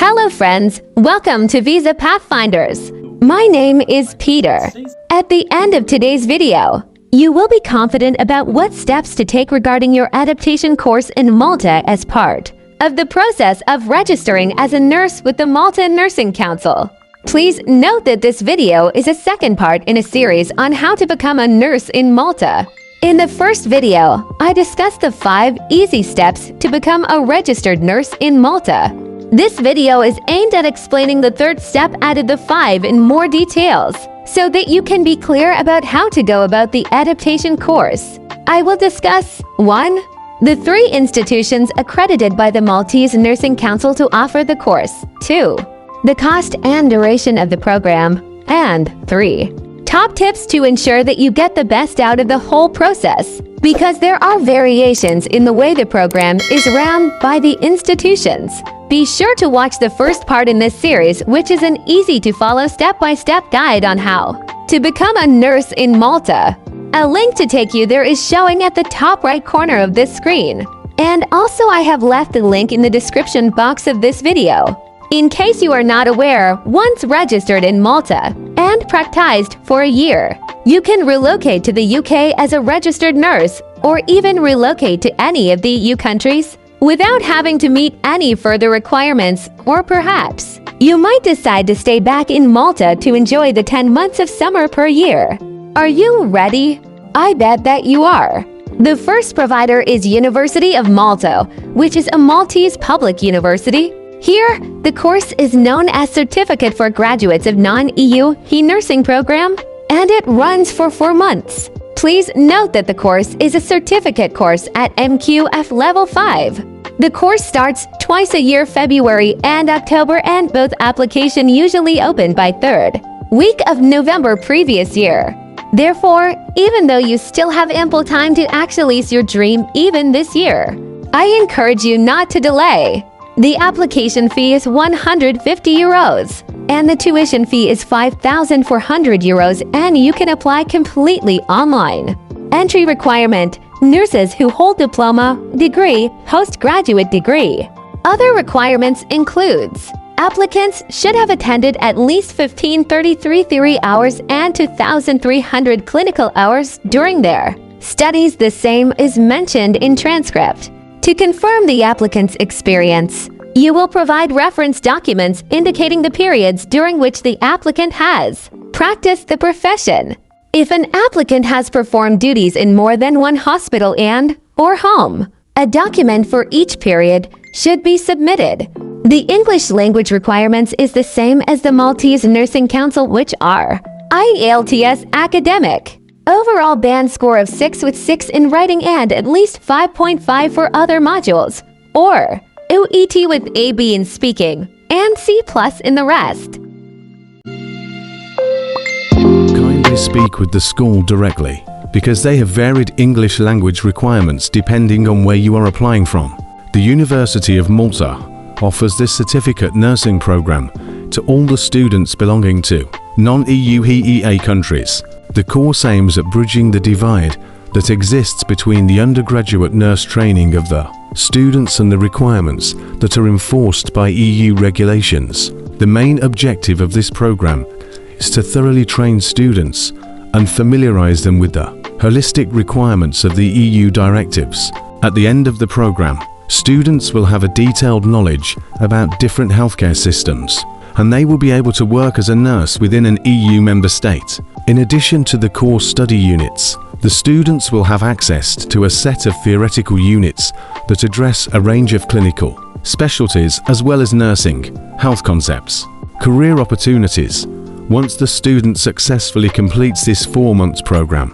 Hello friends, welcome to Visa Pathfinders. My name is Peter. At the end of today's video, you will be confident about what steps to take regarding your adaptation course in Malta as part of the process of registering as a nurse with the Malta Nursing Council. Please note that this video is a second part in a series on how to become a nurse in Malta. In the first video, I discussed the 5 easy steps to become a registered nurse in Malta. This video is aimed at explaining the third step added the 5 in more details, so that you can be clear about how to go about the adaptation course. I will discuss 1. The 3 institutions accredited by the Maltese Nursing Council to offer the course, 2. The cost and duration of the program, and 3. Top tips to ensure that you get the best out of the whole process, because there are variations in the way the program is run by the institutions. Be sure to watch the first part in this series, which is an easy-to-follow step-by-step guide on how to become a nurse in Malta. A link to take you there is showing at the top right corner of this screen. And also I have left the link in the description box of this video. In case you are not aware, once registered in Malta and practiced for a year, you can relocate to the UK as a registered nurse or even relocate to any of the EU countries without having to meet any further requirements, or perhaps you might decide to stay back in Malta to enjoy the 10 months of summer per year. Are you ready? I bet that you are. The first provider is University of Malta, which is a Maltese public university. Here, the course is known as Certificate for Graduates of Non-EU nursing Program, and it runs for 4 months. Please note that the course is a certificate course at MQF Level 5. The course starts twice a year, February and October, and both application usually open by 3rd week of November previous year. Therefore, even though you still have ample time to actualize your dream even this year, I encourage you not to delay. The application fee is €150, and the tuition fee is €5,400, and you can apply completely online. Entry requirement: nurses who hold diploma, degree, postgraduate degree. Other requirements includes applicants should have attended at least 1533 theory hours and 2,300 clinical hours during their studies. The same is mentioned in transcript. To confirm the applicant's experience, you will provide reference documents indicating the periods during which the applicant has practiced the profession. If an applicant has performed duties in more than one hospital and/or home, a document for each period should be submitted. The English language requirements is the same as the Maltese Nursing Council, which are IELTS academic. Overall band score of 6 with 6 in writing and at least 5.5 for other modules, or OET with AB in speaking and C+ in the rest. Kindly speak with the school directly, because they have varied English language requirements depending on where you are applying from. The University of Malta offers this certificate nursing program to all the students belonging to non-EU EEA countries. The course aims at bridging the divide that exists between the undergraduate nurse training of the students and the requirements that are enforced by EU regulations. The main objective of this program is to thoroughly train students and familiarize them with the holistic requirements of the EU directives. At the end of the program, students will have a detailed knowledge about different healthcare systems, and they will be able to work as a nurse within an EU member state. In addition to the core study units, the students will have access to a set of theoretical units that address a range of clinical specialties as well as nursing, health concepts, career opportunities. Once the student successfully completes this 4-month program,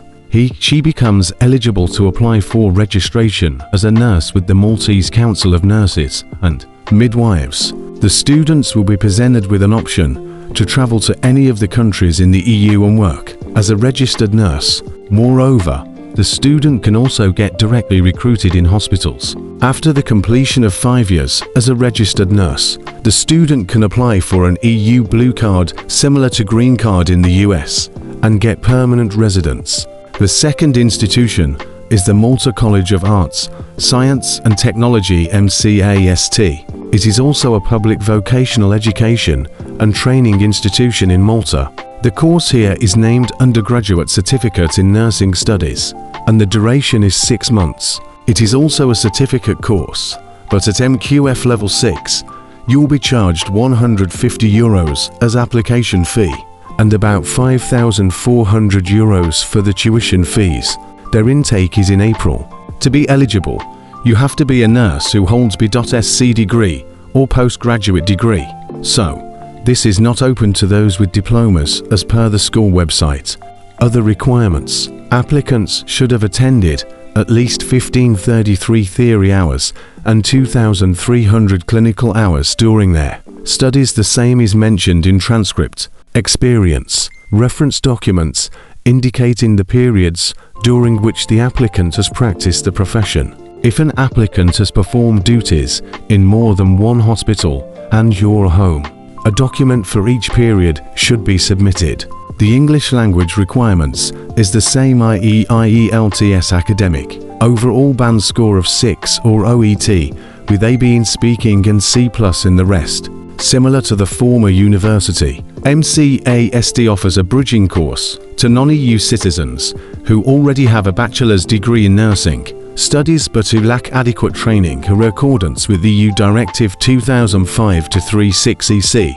she becomes eligible to apply for registration as a nurse with the Maltese Council of Nurses and Midwives. The students will be presented with an option to travel to any of the countries in the EU and work as a registered nurse. Moreover, the student can also get directly recruited in hospitals. After the completion of 5 years as a registered nurse, the student can apply for an EU blue card similar to green card in the US and get permanent residence. The second institution is the Malta College of Arts, Science and Technology MCAST. It is also a public vocational education and training institution in Malta. The course here is named Undergraduate Certificate in Nursing Studies, and the duration is 6 months. It is also a certificate course, but at MQF Level 6, you will be charged €150 as application fee and about €5,400 for the tuition fees. Their intake is in April. To be eligible, you have to be a nurse who holds B.Sc degree or postgraduate degree. So, this is not open to those with diplomas as per the school website. Other requirements: applicants should have attended at least 1533 theory hours and 2,300 clinical hours during their studies. The same is mentioned in transcript. Experience: reference documents indicating the periods during which the applicant has practiced the profession. If an applicant has performed duties in more than one hospital and your home, a document for each period should be submitted. The English language requirements is the same, i.e. IELTS academic, overall band score of 6 or OET, with A being speaking and C+ in the rest. Similar to the former university, MCAST offers a bridging course to non-EU citizens who already have a bachelor's degree in nursing studies but who lack adequate training in accordance with EU Directive 2005/36/EC.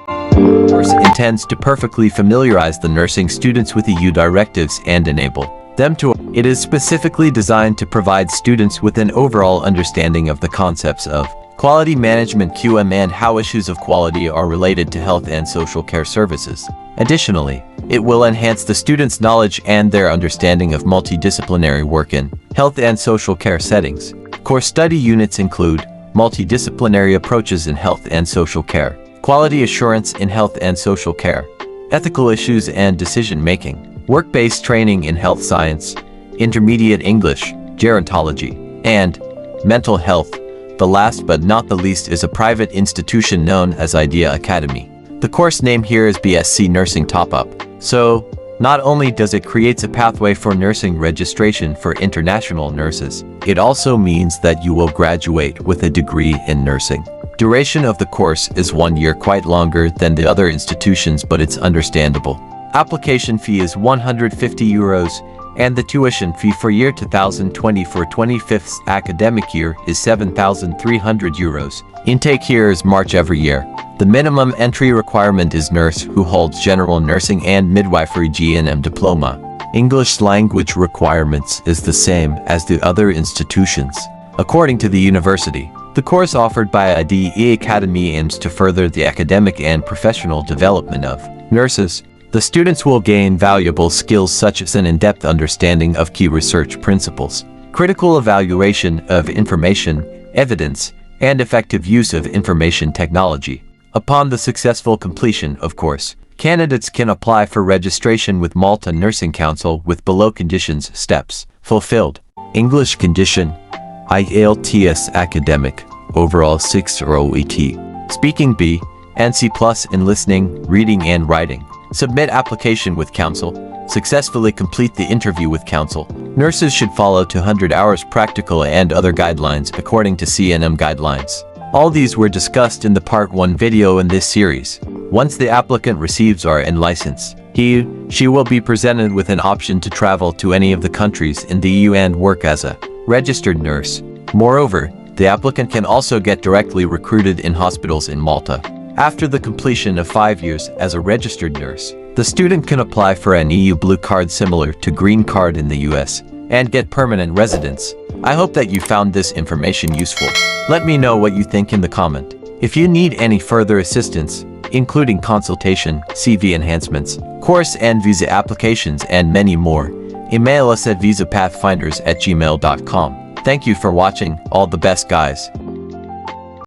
The course intends to perfectly familiarize the nursing students with EU directives and enable them to. It is specifically designed to provide students with an overall understanding of the concepts of quality management (QM) and how issues of quality are related to health and social care services. Additionally, it will enhance the students' knowledge and their understanding of multidisciplinary work in health and social care settings. Core study units include multidisciplinary approaches in health and social care, quality assurance in health and social care, ethical issues and decision-making, work-based training in health science, intermediate English, gerontology, and mental health. The last but not the least is a private institution known as Idea Academy. The course name here is BSc Nursing Top-Up. So, not only does it create a pathway for nursing registration for international nurses, it also means that you will graduate with a degree in nursing. Duration of the course is 1 year, quite longer than the other institutions, but it's understandable. Application fee is €150 and the tuition fee for year 2020 for 25th academic year is €7,300. Intake here is March every year. The minimum entry requirement is nurse who holds general nursing and midwifery GNM diploma. English language requirements is the same as the other institutions. According to the university, the course offered by Idea Academy aims to further the academic and professional development of nurses. The students will gain valuable skills such as an in-depth understanding of key research principles, critical evaluation of information, evidence, and effective use of information technology. Upon the successful completion of course, candidates can apply for registration with Malta Nursing Council with below conditions steps fulfilled. English condition: IELTS academic, overall 6 or OET. Speaking B, and C+ in listening, reading and writing. Submit application with council. Successfully complete the interview with council. Nurses should follow 200 hours practical and other guidelines according to CNM guidelines. All these were discussed in the Part 1 video in this series. Once the applicant receives RN license, she will be presented with an option to travel to any of the countries in the EU and work as a registered nurse. Moreover, the applicant can also get directly recruited in hospitals in Malta. After the completion of 5 years as a registered nurse, the student can apply for an EU blue card similar to green card in the US and get permanent residence. I hope that you found this information useful. Let me know what you think in the comment. If you need any further assistance, including consultation, CV enhancements, course and visa applications and many more, email us at visapathfinders@gmail.com. Thank you for watching. All the best, guys.